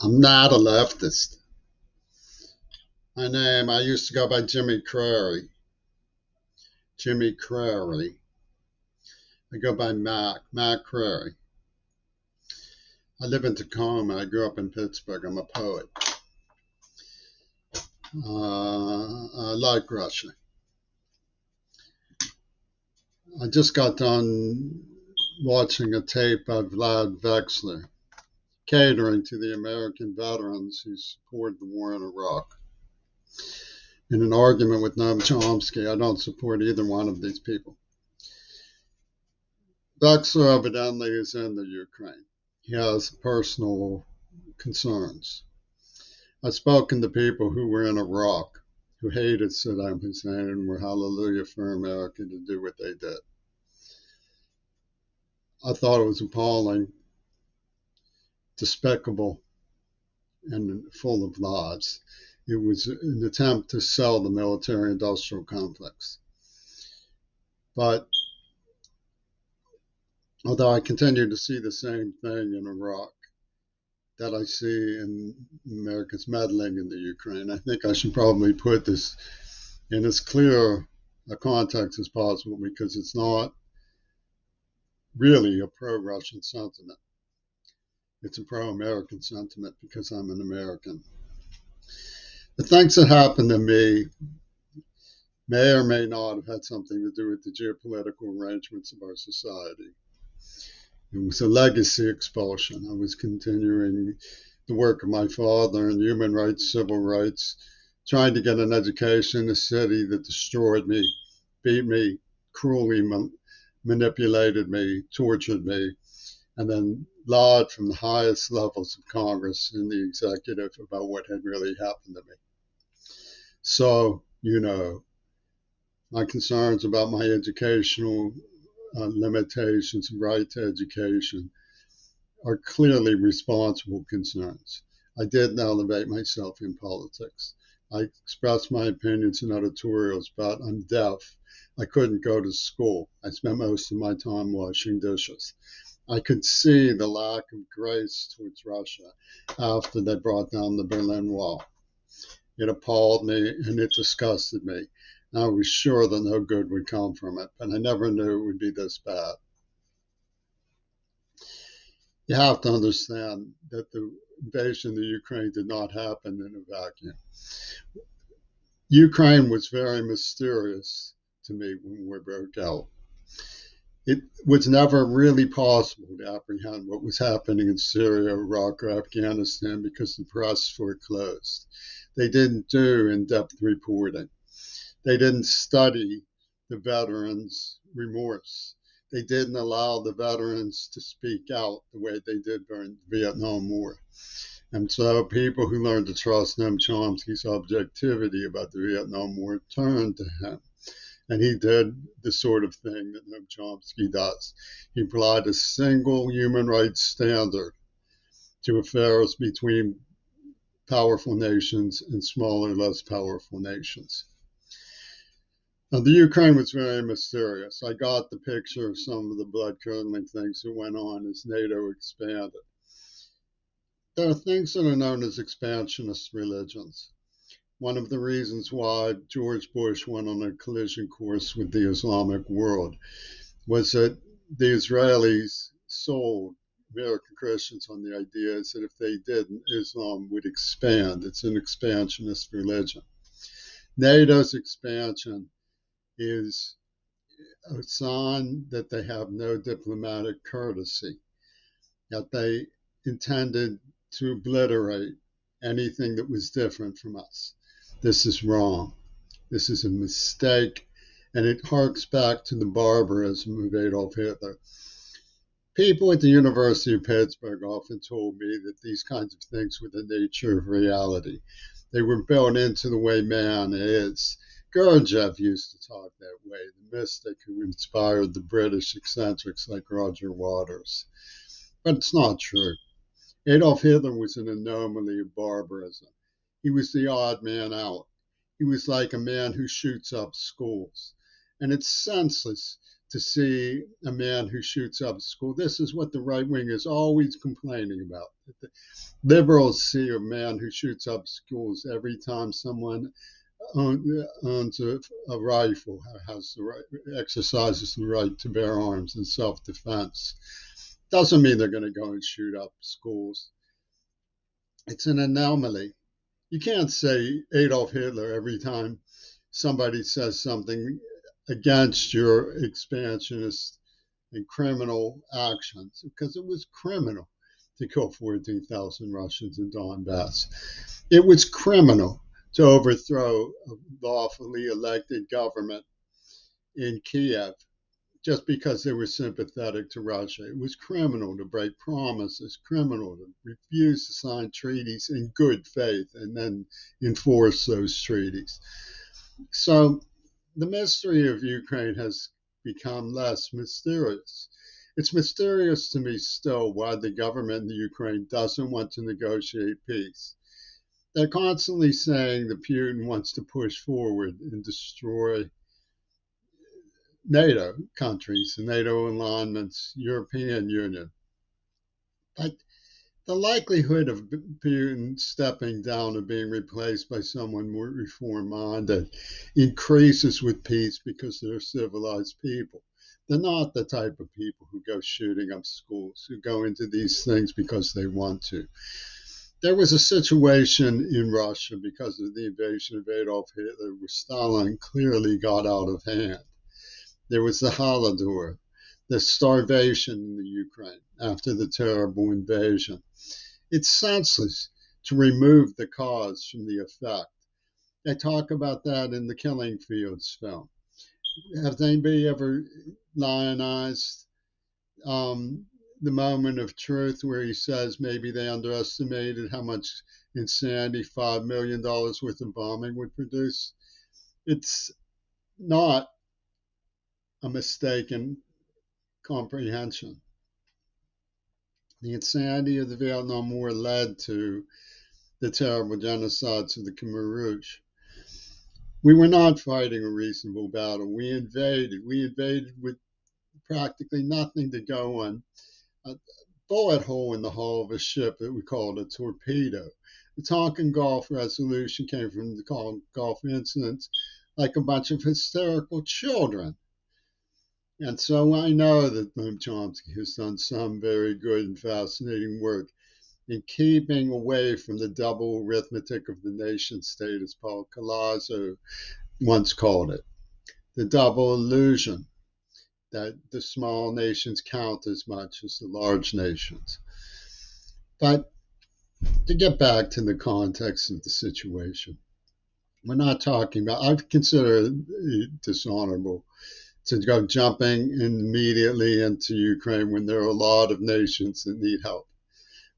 I'm not a leftist. I used to go by Jimmy Crary. Jimmy Crary. I go by Mac Crary. I live in Tacoma. I grew up in Pittsburgh. I'm a poet. I like Russia. I just got done watching a tape of Vlad Vexler catering to the American veterans who supported the war in Iraq. In an argument with Noam Chomsky, I don't support either one of these people. Vexler evidently is in the Ukraine. He has personal concerns. I've spoken to people who were in Iraq, who hated Saddam Hussein and were hallelujah for America to do what they did. I thought it was appalling, despicable, and full of lies. It was an attempt to sell the military-industrial complex. But although I continue to see the same thing in Iraq that I see in America's meddling in the Ukraine, I think I should probably put this in as clear a context as possible because it's not really a pro-Russian sentiment. It's a pro-American sentiment because I'm an American. The things that happened to me may or may not have had something to do with the geopolitical arrangements of our society. It was a legacy expulsion. I was continuing the work of my father in human rights, civil rights, trying to get an education in a city that destroyed me, beat me, cruelly manipulated me, tortured me, and then lied from the highest levels of Congress and the executive about what had really happened to me. So, my concerns about my educational limitations, right to education, are clearly responsible concerns. I didn't elevate myself in politics. I expressed my opinions in editorials, but I'm deaf. I couldn't go to school. I spent most of my time washing dishes. I could see the lack of grace towards Russia after they brought down the Berlin Wall. It appalled me and it disgusted me. I was sure that no good would come from it, but I never knew it would be this bad. You have to understand that the invasion of the Ukraine did not happen in a vacuum. Ukraine was very mysterious to me when war broke out. It was never really possible to apprehend what was happening in Syria, Iraq, or Afghanistan because the press were closed. They didn't do in-depth reporting. They didn't study the veterans' remorse. They didn't allow the veterans to speak out the way they did during the Vietnam War. And so people who learned to trust Noam Chomsky's objectivity about the Vietnam War turned to him. And he did the sort of thing that Noam Chomsky does. He applied a single human rights standard to affairs between powerful nations and smaller, less powerful nations. Now, the Ukraine was very mysterious. I got the picture of some of the blood-curdling things that went on as NATO expanded. There are things that are known as expansionist religions. One of the reasons why George Bush went on a collision course with the Islamic world was that the Israelis sold American Christians on the ideas that if they didn't, Islam would expand. It's an expansionist religion. NATO's expansion is a sign that they have no diplomatic courtesy, that they intended to obliterate anything that was different from us. This is wrong. This is a mistake, and it harks back to the barbarism of Adolf Hitler. People at the University of Pittsburgh often told me that these kinds of things were the nature of reality. They were built into the way man is. Gurdjieff used to talk that way, the mystic who inspired the British eccentrics like Roger Waters. But it's not true. Adolf Hitler was an anomaly of barbarism. He was the odd man out. He was like a man who shoots up schools. And it's senseless to see a man who shoots up a school. This is what the right wing is always complaining about. The liberals see a man who shoots up schools every time someone owns a rifle, has the right, exercises the right to bear arms in self-defense. Doesn't mean they're going to go and shoot up schools. It's an anomaly. You can't say Adolf Hitler every time somebody says something against your expansionist and criminal actions, because it was criminal to kill 14,000 Russians in Donbass. It was criminal to overthrow a lawfully elected government in Kiev just because they were sympathetic to Russia. It was criminal to break promises, criminal to refuse to sign treaties in good faith and then enforce those treaties. So the mystery of Ukraine has become less mysterious. It's mysterious to me still why the government in Ukraine doesn't want to negotiate peace. They're constantly saying that Putin wants to push forward and destroy NATO countries, NATO alignments, European Union. But the likelihood of Putin stepping down and being replaced by someone more reform-minded increases with peace because they're civilized people. They're not the type of people who go shooting up schools, who go into these things because they want to. There was a situation in Russia because of the invasion of Adolf Hitler where Stalin clearly got out of hand. There was the Holodomor, the starvation in the Ukraine after the terrible invasion. It's senseless to remove the cause from the effect. They talk about that in the Killing Fields film. Has anybody ever lionized the moment of truth where he says maybe they underestimated how much insanity $5 million worth of bombing would produce? It's not a mistaken comprehension. The insanity of the Vietnam War led to the terrible genocides of the Khmer Rouge. We were not fighting a reasonable battle. We invaded. We invaded with practically nothing to go on. A bullet hole in the hull of a ship that we called a torpedo. The Tonkin Gulf resolution came from the Gulf incidents like a bunch of hysterical children. And so I know that Noam Chomsky has done some very good and fascinating work in keeping away from the double arithmetic of the nation state, as Paul Collazo once called it, the double illusion that the small nations count as much as the large nations. But to get back to the context of the situation, we're not talking about, I consider it dishonorable to go jumping immediately into Ukraine when there are a lot of nations that need help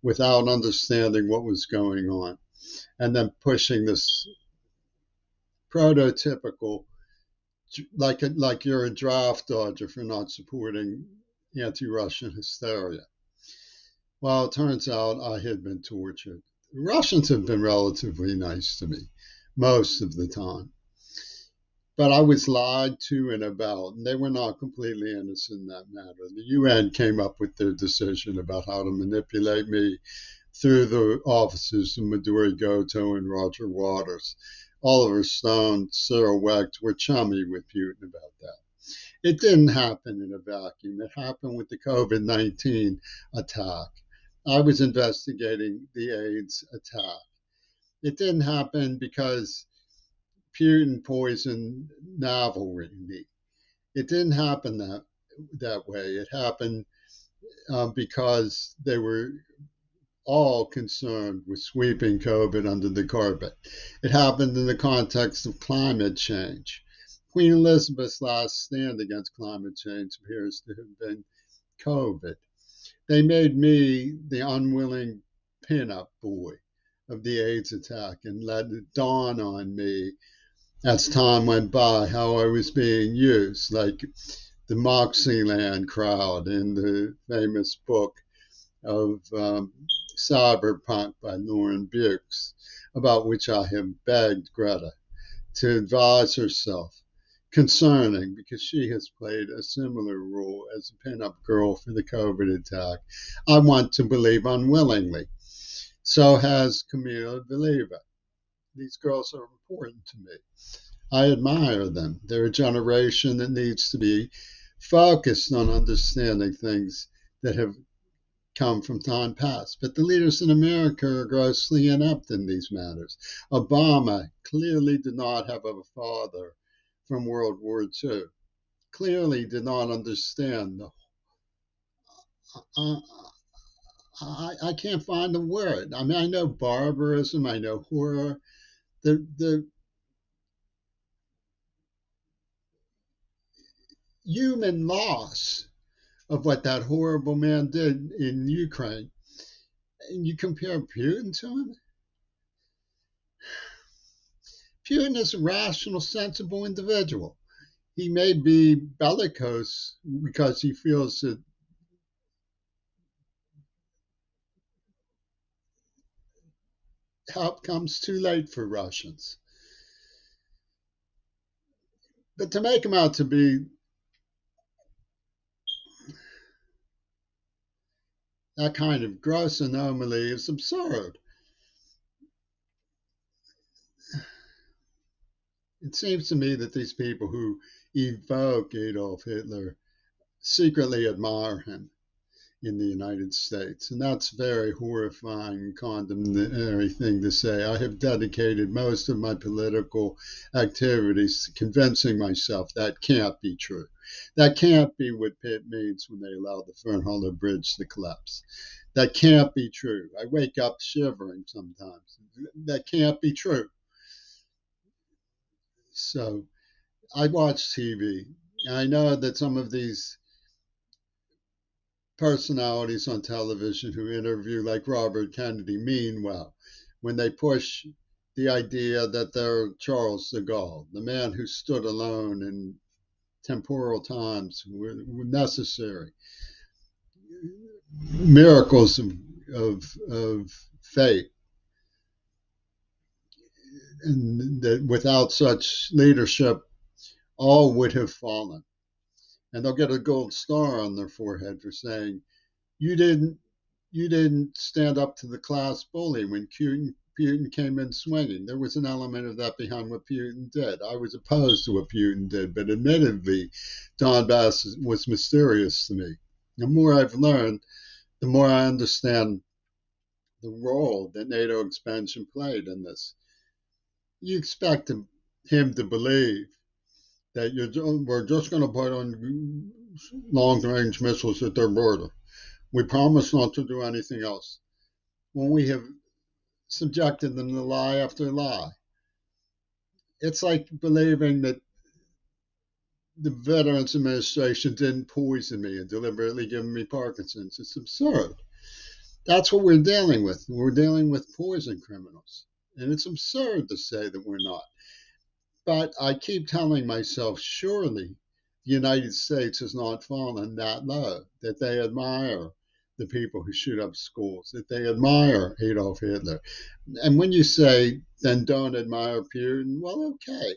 without understanding what was going on, and then pushing this prototypical, like you're a draft dodger for not supporting anti-Russian hysteria. Well, it turns out I had been tortured. The Russians have been relatively nice to me most of the time. But I was lied to and about, and they were not completely innocent in that matter. The UN came up with their decision about how to manipulate me through the offices of Maduri Goto and Roger Waters. Oliver Stone, Cyril Wecht were chummy with Putin about that. It didn't happen in a vacuum. It happened with the COVID-19 attack. I was investigating the AIDS attack. It didn't happen because Putin poisoned Navalny. It didn't happen that way. It happened because they were all concerned with sweeping COVID under the carpet. It happened in the context of climate change. Queen Elizabeth's last stand against climate change appears to have been COVID. They made me the unwilling pin-up boy of the AIDS attack and let it dawn on me as time went by how I was being used, like the Moxieland crowd in the famous book of Cyberpunk by Lauren Bukes, about which I have begged Greta to advise herself concerning because she has played a similar role as a pinup girl for the COVID attack. I want to believe unwillingly. So has Camila Valieva. These girls are important to me. I admire them. They're a generation that needs to be focused on understanding things that have come from time past. But the leaders in America are grossly inept in these matters. Obama clearly did not have a father from World War II, clearly did not understand the. Uh, I can't find the word. I mean, I know barbarism, I know horror. The human loss of what that horrible man did in Ukraine. And you compare Putin to him? Putin is a rational, sensible individual. He may be bellicose because he feels that help comes too late for Russians. But to make him out to be that kind of gross anomaly is absurd. It seems to me that these people who evoke Adolf Hitler secretly admire him in the United States. And that's a very horrifying, condemnatory thing to say. I have dedicated most of my political activities to convincing myself that can't be true. That can't be what Pitt means when they allow the Fernhalder Bridge to collapse. That can't be true. I wake up shivering sometimes. That can't be true. So I watch TV. I know that some of these personalities on television who interview, like Robert Kennedy, mean well when they push the idea that they're Charles de Gaulle, the man who stood alone in temporal times were necessary. Miracles of fate, and that without such leadership, all would have fallen. And they'll get a gold star on their forehead for saying, you didn't you didn't stand up to the class bully when Putin came in swinging. There was an element of that behind what Putin did. I was opposed to what Putin did, but admittedly, Donbass was mysterious to me. The more I've learned, the more I understand the role that NATO expansion played in this. You expect him to believe that we're just going to put on long-range missiles at their border. We promise not to do anything else. When we have subjected them to lie after lie, it's like believing that the Veterans Administration didn't poison me and deliberately give me Parkinson's. It's absurd. That's what we're dealing with. We're dealing with poison criminals. And it's absurd to say that we're not. But I keep telling myself, surely the United States has not fallen that low, that they admire the people who shoot up schools, that they admire Adolf Hitler. And when you say, then don't admire Putin, well, okay.